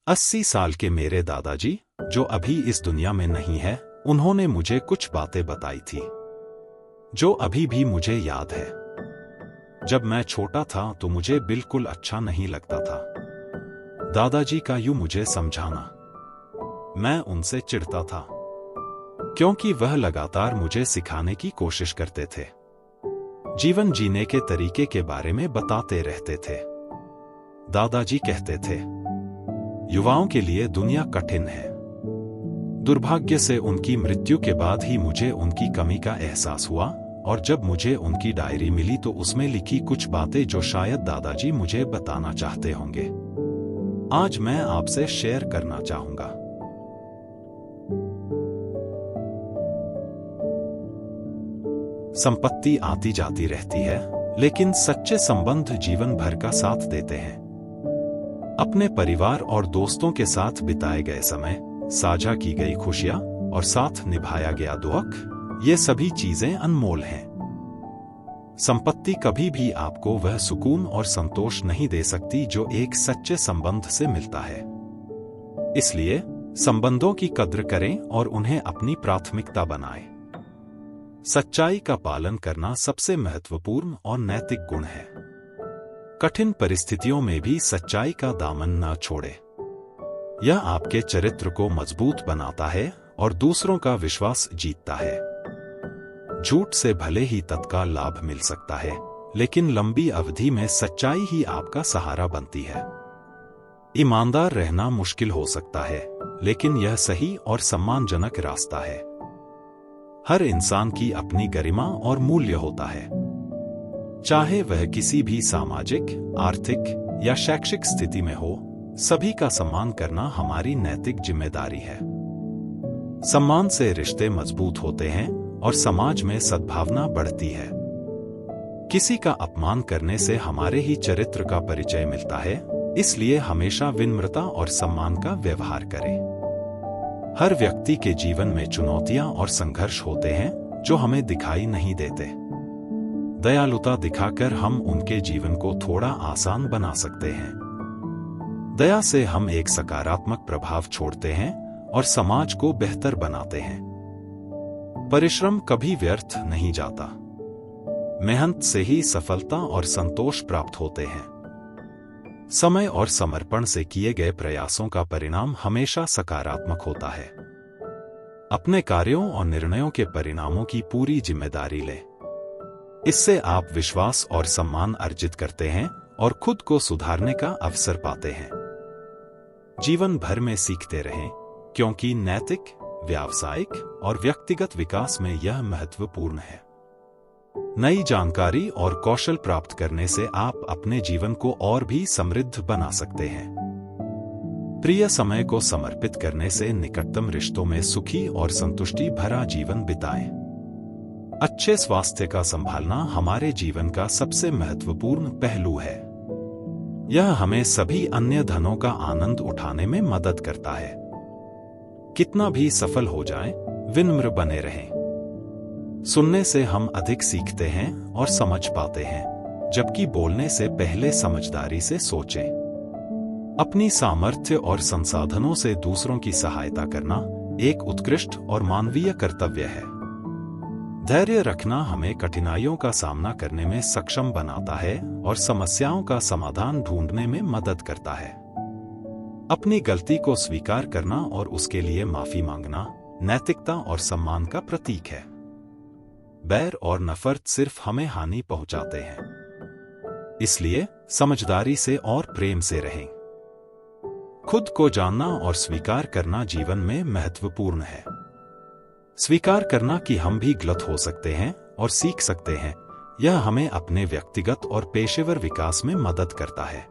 80 साल के मेरे दादाजी, जो अभी इस दुनिया में नहीं है, उन्होंने मुझे कुछ बातें बताई थी जो अभी भी मुझे याद है। जब मैं छोटा था तो मुझे बिल्कुल अच्छा नहीं लगता था दादाजी का यूं मुझे समझाना। मैं उनसे चिढ़ता था क्योंकि वह लगातार मुझे सिखाने की कोशिश करते थे, जीवन जीने के तरीके के बारे में बताते रहते थे। दादाजी कहते थे, युवाओं के लिए दुनिया कठिन है। दुर्भाग्य से उनकी मृत्यु के बाद ही मुझे उनकी कमी का एहसास हुआ, और जब मुझे उनकी डायरी मिली तो उसमें लिखी कुछ बातें जो शायद दादाजी मुझे बताना चाहते होंगे, आज मैं आपसे शेयर करना चाहूंगा। संपत्ति आती जाती रहती है, लेकिन सच्चे संबंध जीवन भर का साथ देते हैं। अपने परिवार और दोस्तों के साथ बिताए गए समय, साझा की गई खुशियां और साथ निभाया गया दुख, ये सभी चीजें अनमोल हैं। संपत्ति कभी भी आपको वह सुकून और संतोष नहीं दे सकती जो एक सच्चे संबंध से मिलता है। इसलिए संबंधों की कद्र करें और उन्हें अपनी प्राथमिकता बनाएं। सच्चाई का पालन करना सबसे महत्वपूर्ण और नैतिक गुण है। कठिन परिस्थितियों में भी सच्चाई का दामन न छोड़े। यह आपके चरित्र को मजबूत बनाता है और दूसरों का विश्वास जीतता है। झूठ से भले ही तत्काल लाभ मिल सकता है, लेकिन लंबी अवधि में सच्चाई ही आपका सहारा बनती है। ईमानदार रहना मुश्किल हो सकता है, लेकिन यह सही और सम्मानजनक रास्ता है। हर इंसान की अपनी गरिमा और मूल्य होता है, चाहे वह किसी भी सामाजिक, आर्थिक या शैक्षिक स्थिति में हो। सभी का सम्मान करना हमारी नैतिक जिम्मेदारी है। सम्मान से रिश्ते मजबूत होते हैं और समाज में सद्भावना बढ़ती है। किसी का अपमान करने से हमारे ही चरित्र का परिचय मिलता है, इसलिए हमेशा विनम्रता और सम्मान का व्यवहार करें। हर व्यक्ति के जीवन में चुनौतियां और संघर्ष होते हैं जो हमें दिखाई नहीं देते। दयालुता दिखाकर हम उनके जीवन को थोड़ा आसान बना सकते हैं। दया से हम एक सकारात्मक प्रभाव छोड़ते हैं और समाज को बेहतर बनाते हैं। परिश्रम कभी व्यर्थ नहीं जाता। मेहनत से ही सफलता और संतोष प्राप्त होते हैं। समय और समर्पण से किए गए प्रयासों का परिणाम हमेशा सकारात्मक होता है। अपने कार्यों और निर्णयों के परिणामों की पूरी जिम्मेदारी लें। इससे आप विश्वास और सम्मान अर्जित करते हैं और खुद को सुधारने का अवसर पाते हैं। जीवन भर में सीखते रहें, क्योंकि नैतिक, व्यावसायिक और व्यक्तिगत विकास में यह महत्वपूर्ण है। नई जानकारी और कौशल प्राप्त करने से आप अपने जीवन को और भी समृद्ध बना सकते हैं। प्रिय समय को समर्पित करने से निकटतम रिश्तों में सुखी और संतुष्टि भरा जीवन बिताएं। अच्छे स्वास्थ्य का संभालना हमारे जीवन का सबसे महत्वपूर्ण पहलू है। यह हमें सभी अन्य धनों का आनंद उठाने में मदद करता है। कितना भी सफल हो जाएं, विनम्र बने रहें। सुनने से हम अधिक सीखते हैं और समझ पाते हैं, जबकि बोलने से पहले समझदारी से सोचें। अपनी सामर्थ्य और संसाधनों से दूसरों की सहायता करना एक उत्कृष्ट और मानवीय कर्तव्य है। धैर्य रखना हमें कठिनाइयों का सामना करने में सक्षम बनाता है और समस्याओं का समाधान ढूंढने में मदद करता है। अपनी गलती को स्वीकार करना और उसके लिए माफी मांगना नैतिकता और सम्मान का प्रतीक है। बैर और नफरत सिर्फ हमें हानि पहुंचाते हैं। इसलिए समझदारी से और प्रेम से रहें। खुद को जानना और स्वीकार करना जीवन में महत्वपूर्ण है। स्वीकार करना कि हम भी गलत हो सकते हैं और सीख सकते हैं, यह हमें अपने व्यक्तिगत और पेशेवर विकास में मदद करता है।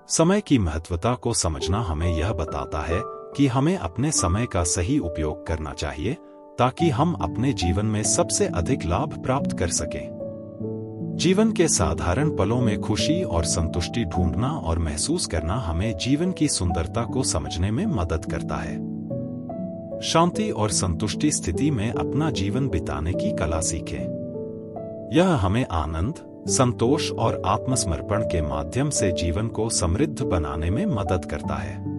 समय की महत्वता को समझना हमें यह बताता है कि हमें अपने समय का सही उपयोग करना चाहिए, ताकि हम अपने जीवन में सबसे अधिक लाभ प्राप्त कर सकें। जीवन के साधारण पलों में खुशी और संतुष्टि ढूंढना और महसूस करना हमें जीवन की सुंदरता को समझने में मदद करता है। शांति और संतुष्टि स्थिति में अपना जीवन बिताने की कला सीखें। यह हमें आनंद, संतोष और आत्मसमर्पण के माध्यम से जीवन को समृद्ध बनाने में मदद करता है।